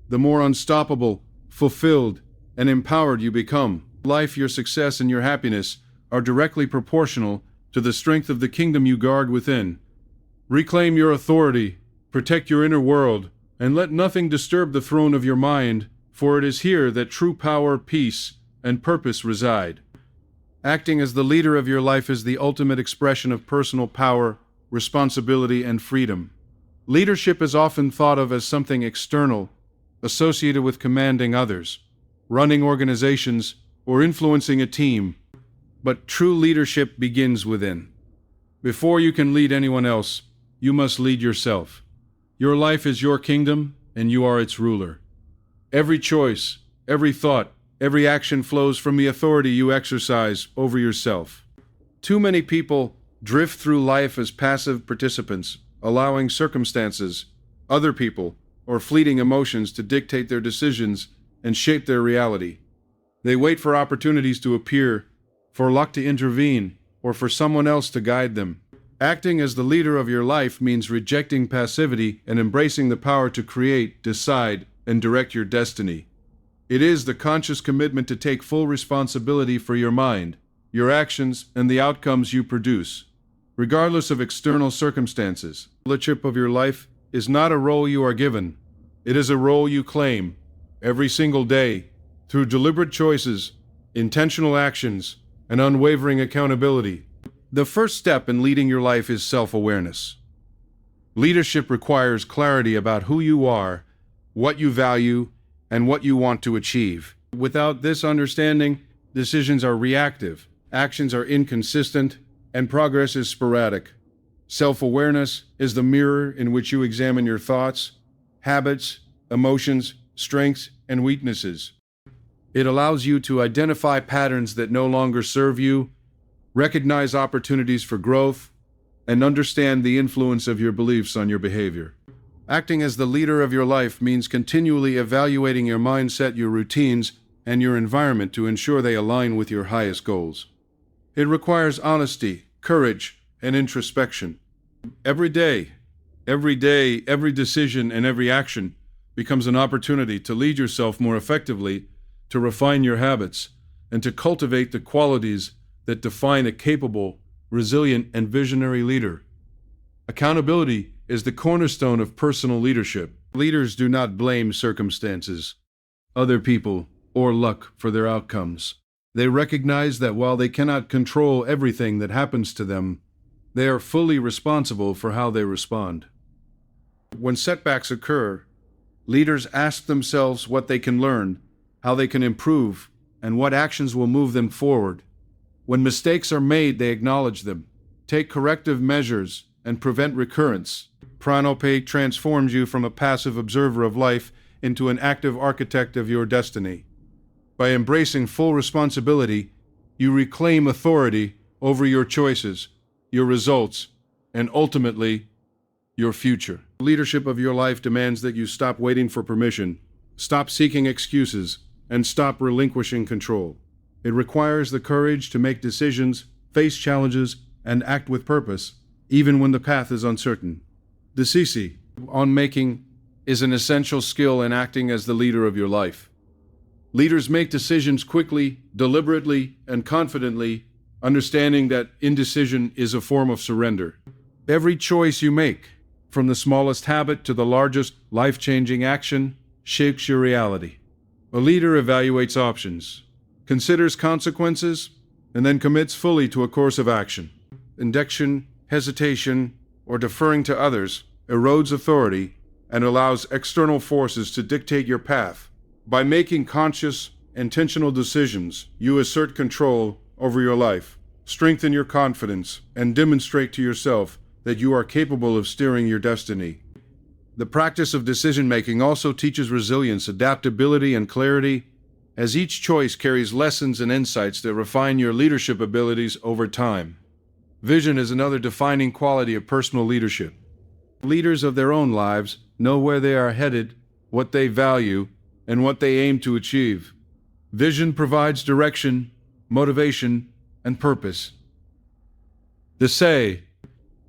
Speaker 1: the more unstoppable, fulfilled, and empowered you become. Life, your success, and your happiness are directly proportional to the strength of the kingdom you guard within. Reclaim your authority, protect your inner world, and let nothing disturb the throne of your mind, for it is here that true power, peace, and purpose reside. Acting as the leader of your life is the ultimate expression of personal power, responsibility, and freedom. Leadership is often thought of as something external, associated with commanding others, running organizations, or influencing a team. But true leadership begins within. Before you can lead anyone else, you must lead yourself. Your life is your kingdom, and you are its ruler. Every choice, every thought, every action flows from the authority you exercise over yourself. Too many people drift through life as passive participants, allowing circumstances, other people, or fleeting emotions to dictate their decisions and shape their reality. They wait for opportunities to appear, for luck to intervene, or for someone else to guide them. Acting as the leader of your life means rejecting passivity and embracing the power to create, decide, and direct your destiny. It is the conscious commitment to take full responsibility for your mind, your actions, and the outcomes you produce, regardless of external circumstances. The leadership of your life is not a role you are given. It is a role you claim every single day through deliberate choices, intentional actions, and unwavering accountability. The first step in leading your life is self-awareness. Leadership requires clarity about who you are, what you value, and what you want to achieve. Without this understanding, decisions are reactive, actions are inconsistent, and progress is sporadic. Self-awareness is the mirror in which you examine your thoughts, habits, emotions, strengths, and weaknesses. It allows you to identify patterns that no longer serve you, recognize opportunities for growth, and understand the influence of your beliefs on your behavior. Acting as the leader of your life means continually evaluating your mindset, your routines, and your environment to ensure they align with your highest goals. It requires honesty, courage, and introspection. Every day, every decision, and every action becomes an opportunity to lead yourself more effectively, to refine your habits, and to cultivate the qualities that define a capable, resilient, and visionary leader. Accountability is the cornerstone of personal leadership. Leaders do not blame circumstances, other people, or luck for their outcomes. They recognize that while they cannot control everything that happens to them, they are fully responsible for how they respond. When setbacks occur, leaders ask themselves what they can learn, how they can improve, and what actions will move them forward. When mistakes are made, they acknowledge them, take corrective measures, and prevent recurrence. Pranope transforms you from a passive observer of life into an active architect of your destiny. By embracing full responsibility, you reclaim authority over your choices, your results, and ultimately, your future. The leadership of your life demands that you stop waiting for permission, stop seeking excuses, and stop relinquishing control. It requires the courage to make decisions, face challenges, and act with purpose, even when the path is uncertain. Decisi on making is an essential skill in acting as the leader of your life. Leaders make decisions quickly, deliberately, and confidently, understanding that indecision is a form of surrender. Every choice you make, from the smallest habit to the largest life-changing action, shapes your reality. A leader evaluates options, considers consequences, and then commits fully to a course of action. Indiction, hesitation, or deferring to others erodes authority and allows external forces to dictate your path. By making conscious, intentional decisions, you assert control over your life, strengthen your confidence, and demonstrate to yourself that you are capable of steering your destiny. The practice of decision-making also teaches resilience, adaptability, and clarity, as each choice carries lessons and insights that refine your leadership abilities over time. Vision is another defining quality of personal leadership. Leaders of their own lives know where they are headed, what they value, and what they aim to achieve. Vision provides direction, motivation, and purpose. The say,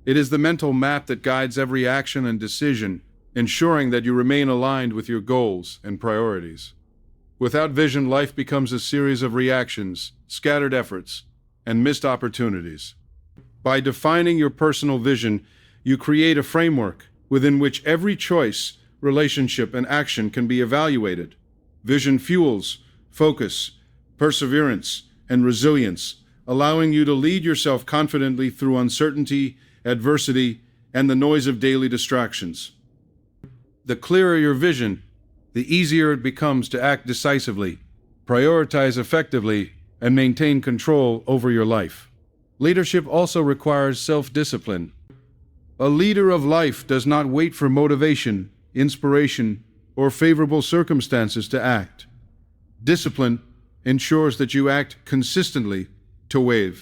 Speaker 1: it is the mental map that guides every action and decision, ensuring that you remain aligned with your goals and priorities. Without vision, life becomes a series of reactions, scattered efforts, and missed opportunities. By defining your personal vision, you create a framework within which every choice, relationship, and action can be evaluated. Vision fuels focus, perseverance, and resilience, allowing you to lead yourself confidently through uncertainty, adversity, and the noise of daily distractions. The clearer your vision, the easier it becomes to act decisively, prioritize effectively, and maintain control over your life. Leadership also requires self-discipline. A leader of life does not wait for motivation, inspiration, or favorable circumstances to act. Discipline ensures that you act consistently toward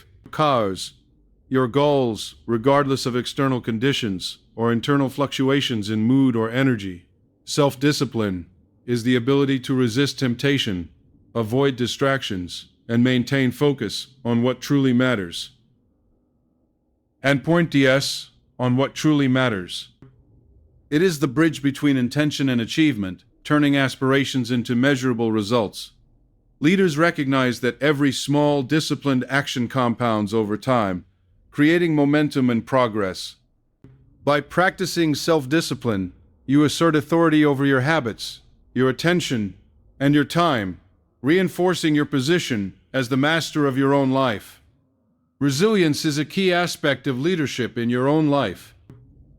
Speaker 1: your goals, regardless of external conditions or internal fluctuations in mood or energy. Self-discipline is the ability to resist temptation, avoid distractions, and maintain focus on what truly matters. And point on what truly matters. It is the bridge between intention and achievement, turning aspirations into measurable results. Leaders recognize that every small, disciplined action compounds over time, creating momentum and progress. By practicing self-discipline, you assert authority over your habits, your attention, and your time, reinforcing your position as the master of your own life. Resilience is a key aspect of leadership in your own life.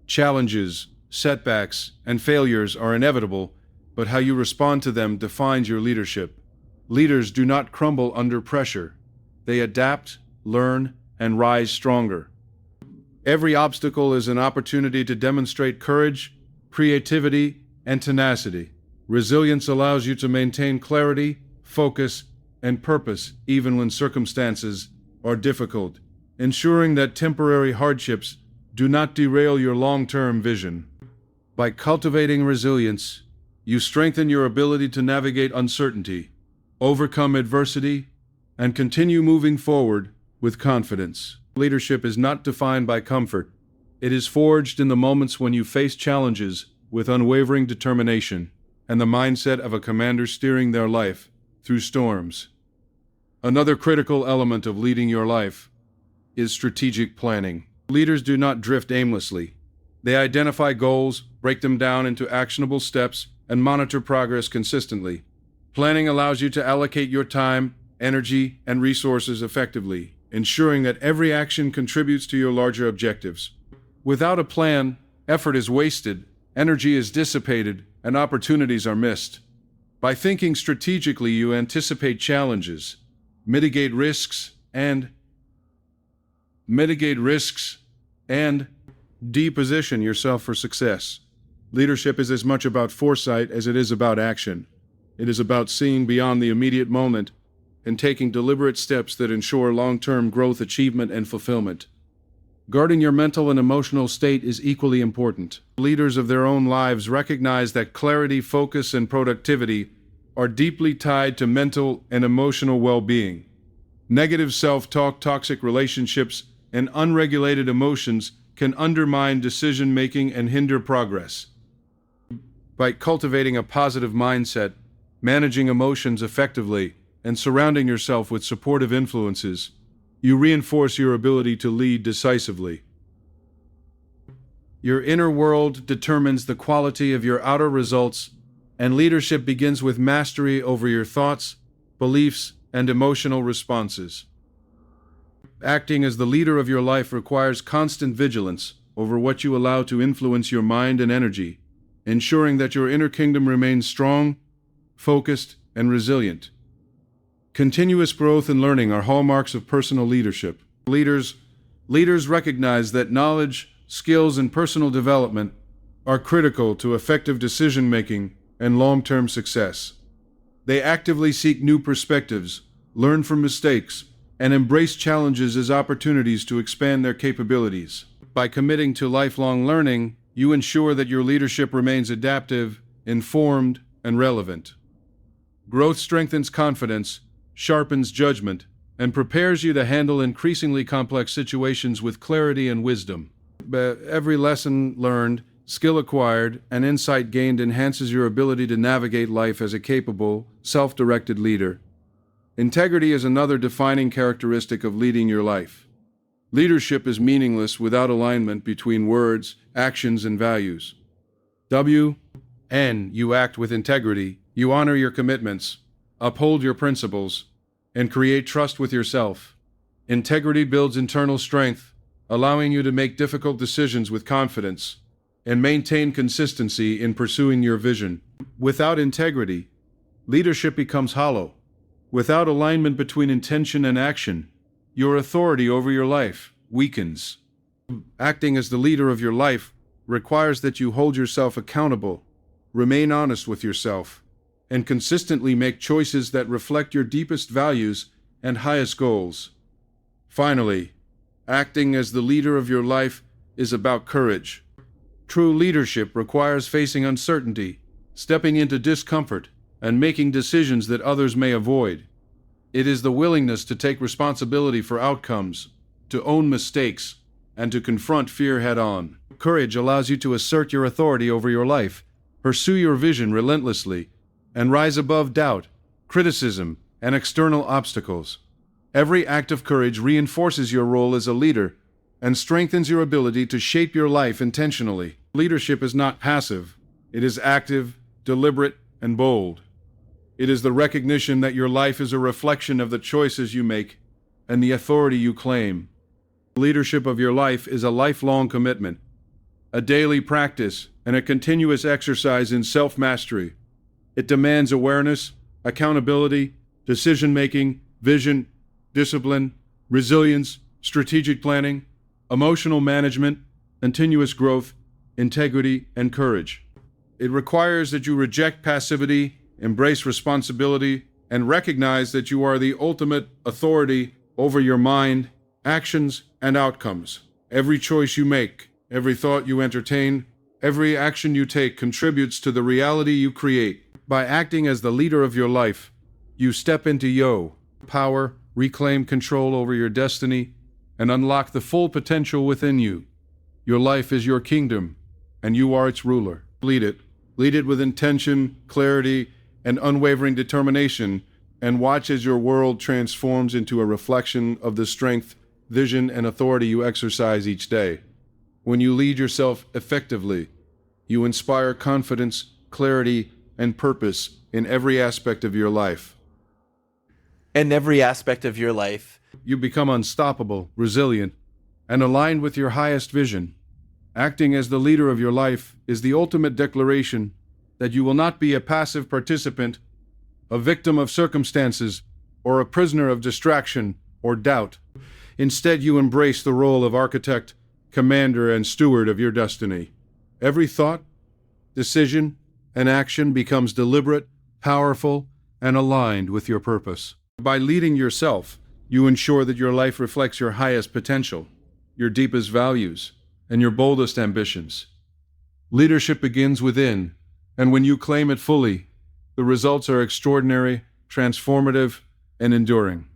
Speaker 1: Challenges, setbacks, and failures are inevitable, but how you respond to them defines your leadership. Leaders do not crumble under pressure. They adapt, learn, and rise stronger. Every obstacle is an opportunity to demonstrate courage, creativity, and tenacity. Resilience allows you to maintain clarity, focus, and purpose even when circumstances are difficult, ensuring that temporary hardships do not derail your long-term vision. By cultivating resilience, you strengthen your ability to navigate uncertainty, overcome adversity, and continue moving forward with confidence. Leadership is not defined by comfort. It is forged in the moments when you face challenges with unwavering determination and the mindset of a commander steering their life through storms. Another critical element of leading your life is strategic planning. Leaders do not drift aimlessly. They identify goals, break them down into actionable steps, and monitor progress consistently. Planning allows you to allocate your time, energy, and resources effectively, ensuring that every action contributes to your larger objectives. Without a plan, effort is wasted, energy is dissipated, and opportunities are missed. By thinking strategically, you anticipate challenges, mitigate risks, and deposition yourself for success. Leadership is as much about foresight as it is about action. It is about seeing beyond the immediate moment and taking deliberate steps that ensure long-term growth, achievement, and fulfillment. Guarding your mental and emotional state is equally important. Leaders of their own lives recognize that clarity, focus, and productivity are deeply tied to mental and emotional well-being. Negative self-talk, toxic relationships, and unregulated emotions can undermine decision-making and hinder progress. By cultivating a positive mindset, managing emotions effectively, and surrounding yourself with supportive influences, you reinforce your ability to lead decisively. Your inner world determines the quality of your outer results, and leadership begins with mastery over your thoughts, beliefs, and emotional responses. Acting as the leader of your life requires constant vigilance over what you allow to influence your mind and energy, ensuring that your inner kingdom remains strong, focused, and resilient. Continuous growth and learning are hallmarks of personal leadership. Leaders recognize that knowledge, skills, and personal development are critical to effective decision-making and long-term success. They actively seek new perspectives, learn from mistakes, and embrace challenges as opportunities to expand their capabilities. By committing to lifelong learning, you ensure that your leadership remains adaptive, informed, and relevant. Growth strengthens confidence, sharpens judgment, and prepares you to handle increasingly complex situations with clarity and wisdom. Every lesson learned, skill acquired, and insight gained enhances your ability to navigate life as a capable, self-directed leader. Integrity is another defining characteristic of leading your life. Leadership is meaningless without alignment between words, actions, and values. You act with integrity, you honor your commitments, uphold your principles, and create trust with yourself. Integrity builds internal strength, allowing you to make difficult decisions with confidence and maintain consistency in pursuing your vision. Without integrity, leadership becomes hollow. Without alignment between intention and action, your authority over your life weakens. Acting as the leader of your life requires that you hold yourself accountable, remain honest with yourself, and consistently make choices that reflect your deepest values and highest goals. Finally, acting as the leader of your life is about courage. True leadership requires facing uncertainty, stepping into discomfort, and making decisions that others may avoid. It is the willingness to take responsibility for outcomes, to own mistakes, and to confront fear head-on. Courage allows you to assert your authority over your life, Pursue your vision relentlessly and rise above doubt, criticism, and external obstacles. Every act of courage reinforces your role as a leader and strengthens your ability to shape your life intentionally. Leadership is not passive. It is active, deliberate, and bold. It is the recognition that your life is a reflection of the choices you make and the authority you claim. Leadership of your life is a lifelong commitment, a daily practice, and a continuous exercise in self-mastery. It demands awareness, accountability, decision-making, vision, discipline, resilience, strategic planning, emotional management, continuous growth, integrity, and courage. It requires that you reject passivity, embrace responsibility, and recognize that you are the ultimate authority over your mind, actions, and outcomes. Every choice you make, every thought you entertain, every action you take contributes to the reality you create. By acting as the leader of your life, you step into your power, reclaim control over your destiny, and unlock the full potential within you. Your life is your kingdom, and you are its ruler. Lead it. Lead it with intention, clarity, and unwavering determination, and watch as your world transforms into a reflection of the strength, vision, and authority you exercise each day. When you lead yourself effectively, you inspire confidence, clarity, and purpose in every aspect of your life.
Speaker 2: In every aspect of your life.
Speaker 1: You become unstoppable, resilient, and aligned with your highest vision. Acting as the leader of your life is the ultimate declaration that you will not be a passive participant, a victim of circumstances, or a prisoner of distraction or doubt. Instead, you embrace the role of architect, commander, and steward of your destiny. Every thought, decision, and action becomes deliberate, powerful, and aligned with your purpose. By leading yourself, you ensure that your life reflects your highest potential, your deepest values, and your boldest ambitions. Leadership begins within, and when you claim it fully, the results are extraordinary, transformative, and enduring.